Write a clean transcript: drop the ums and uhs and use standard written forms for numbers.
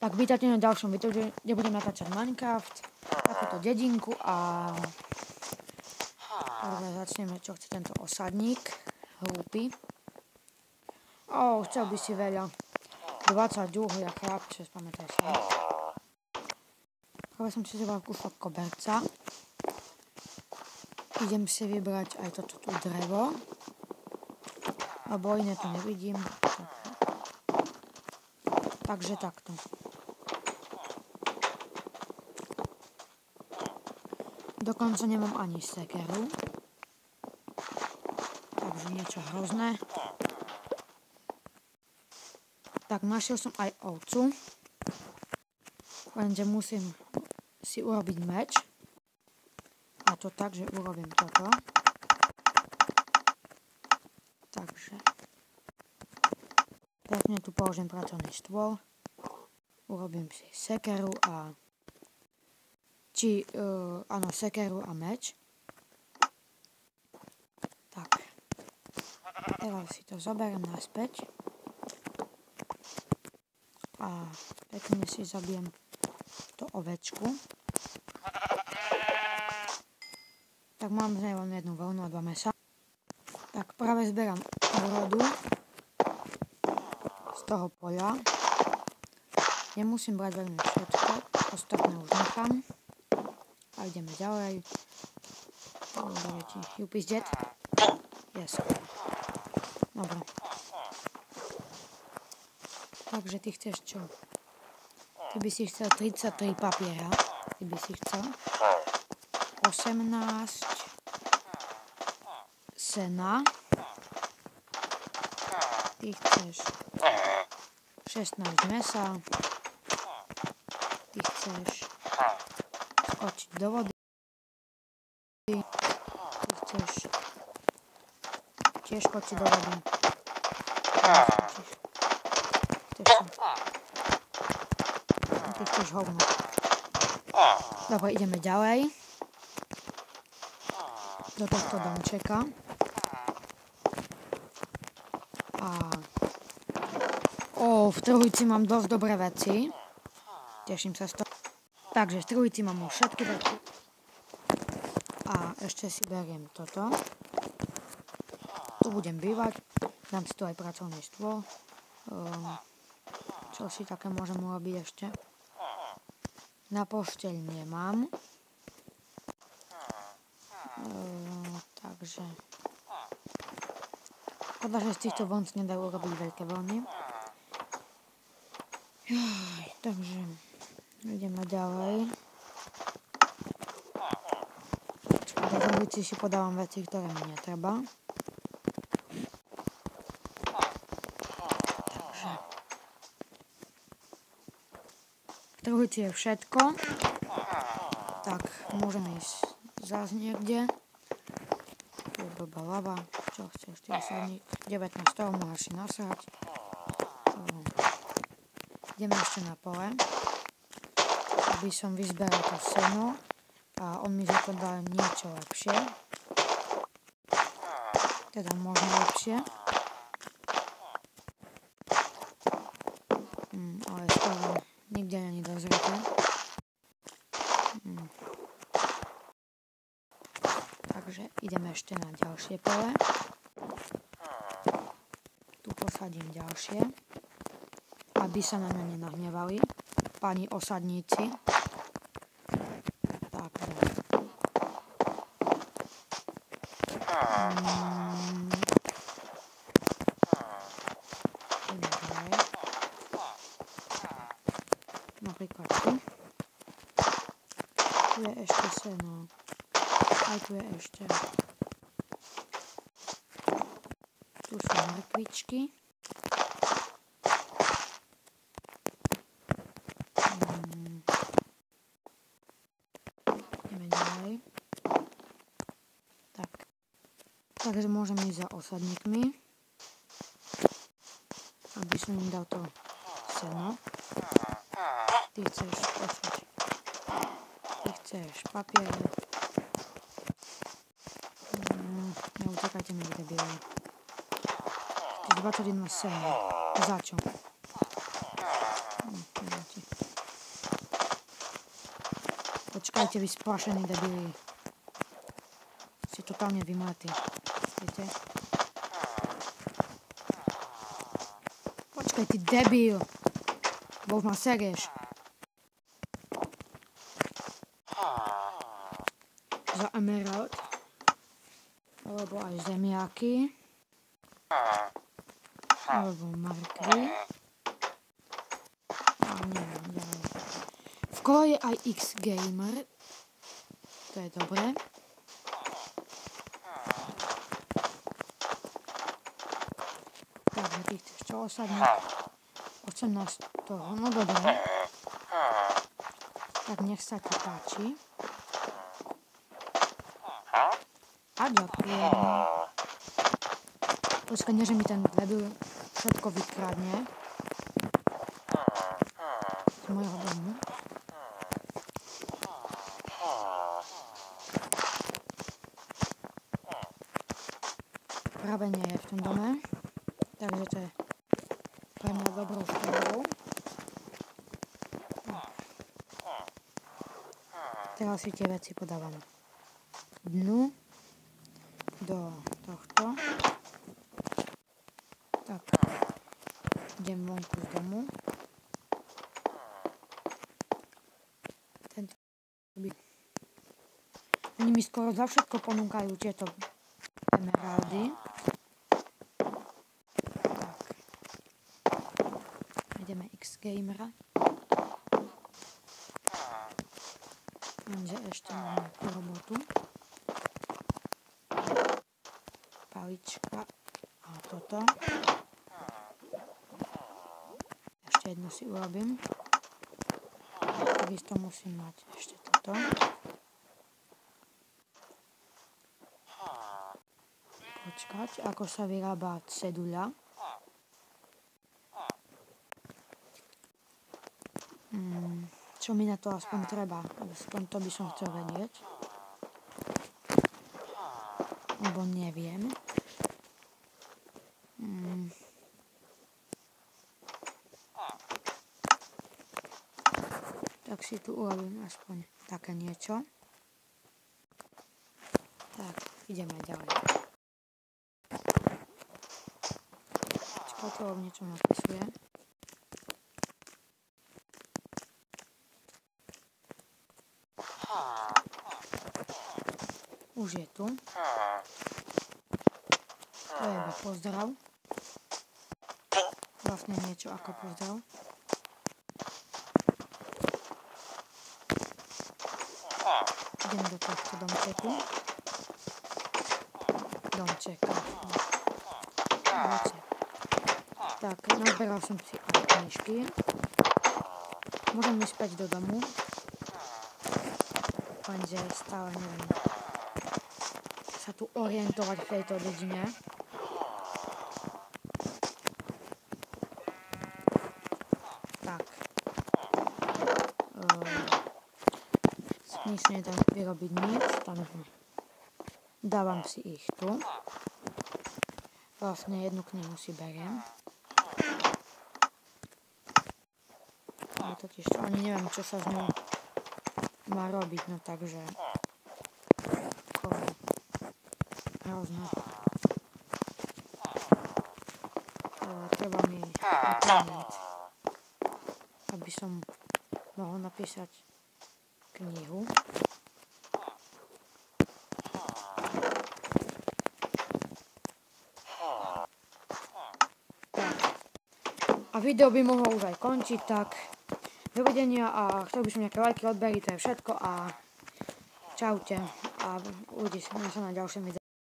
Tak vítajte na ďalšom videu, kde budem natáčať Minecraft, takúto dedinku a prvé začneme, čo chce tento osadník, hlúpy. Chcel by si veľa, 20 uhlia, chlapče, spamätaj sa. Prvé som si zobral kúsok koberca, idem si vybrať aj toto tu drevo, lebo iné to nevidím. Takže takto. Dokonca nemám ani sekeru. Takže niečo hrozné. Tak našiel som aj ovcu. Lenže musím si urobiť meč. A to tak, že urobím toto. Takže pekne tu položím pracovný stôl. Urobím si sekeru a áno, sekeru a meč. Tak. Teraz si to zoberiem naspäť. A pekne si zabijem tú ovečku. Tak mám z nej len jednu vlnu a 2 mäsa. Tak práve zberám úrodu z toho poľa. Nemusím brať veľmi všetko, ostatné už nechám. A ideme ďalej. You is dead? Yes. Dobre. Takže ty chceš čo? Ty by si chcel 33 papiera. Ty by si chcel 18 sena. Ty chceš 16 mäsa. Ty chceš skočiť do vody. Ty chceš tiež skočiť do vody. Ty chceš hovno. Dobre, ideme ďalej. Do tohto domčeka. A v trujci mám dosť dobré veci. Teším sa z toho. Takže v trujci mám už všetky veci. A ešte si beriem toto. Tu budem bývať. Dám si tu aj pracovný stôl. Čo si také môžem urobiť ešte? Na posteľ nemám. Takže škoda, že z týchto vln nedajú urobiť veľké vlny. Takže ideme ďalej. Do trujci si podávam veci, ktoré mi netreba. Takže v trujci je všetko. Tak, môžeme ísť zás niekde. Tu je blbá lava. Čo chceš, ty osadník? 19 toho môžeš si nasrať. Ideme ešte na pole, aby som vyzberal to seno a on mi za to dá niečo lepšie. Teda možno lepšie. Ale skoro nikde není dozreté. Takže ideme ešte na ďalšie pole. Tu posadím ďalšie, aby sa na mňa nenahnevali pani osadníci. Tak, napríklad tu. Tu je ešte seno. Aj tu je ešte. Tu sú mrkvičky. Ideme ďalej. Tak. Takže môžem ísť za osadníkmi. Aby som im dal to seno. Ty chceš posať. Ty chceš papier. Neutekajte mi, kde bieľa. 21 sena. Za čo? Počkajte, vy splašení debili. Ste totálne vymletí. Viete? Počkaj, ty debil. Bo už ma serieš. Za emerald. Alebo aj zemiaky. Alebo markvy. A neviem, ďalej. V kole je aj X-Gamer. To je dobré. Takže ty chceš čo osadnúť? 18 toho, no dobré. Tak nech sa ti páči. A ďakujem. Počkaj, nie, že mi ten debil všetko vykradne. Z mojho domu. Práve nie je v tom dome. Takže to je pre mňa dobrou správou. Teraz si tie veci podávam dnu do tohto. Tak, idem vonku z domu. Oni mi skoro za všetko ponúkajú tieto emeraldy. Tak. Ideme X-Gamera. Lenže ešte máme tú robotu. Palička. A toto. Ešte jedno si urobím. Takisto musím mať ešte toto. Počkať, ako sa vyrába ceduľa. Čo mi na to aspoň treba? Aspoň to by som chcel vedieť. Lebo neviem. Tak si tu urobím aspoň také niečo. Tak, ideme ďalej. Počkajte, lebo niečo napisuje. Už je tu. To je iba pozdrav. Vlastne niečo ako pozdrav. Idem do tohto domčeku. Domčeka. Tak, nazberal som si aj knižky. Môžem ísť späť do domu. Lenže stále neviem sa tu orientovať v tejto dedine. Tak. Nič nedám vyrobiť nič, takže dávam si ich tu. Vlastne jednu knihu si beriem. Ale totiž to ani neviem, čo sa z ňou má robiť, no takže hrozné. Treba mi vyplniť, aby som mohol napísať knihu. A video by mohlo už aj končiť, tak dovidenia a chcel by som nejaké lajky, odbery, to je všetko a čaute a uvidíme sa na ďalšom videu.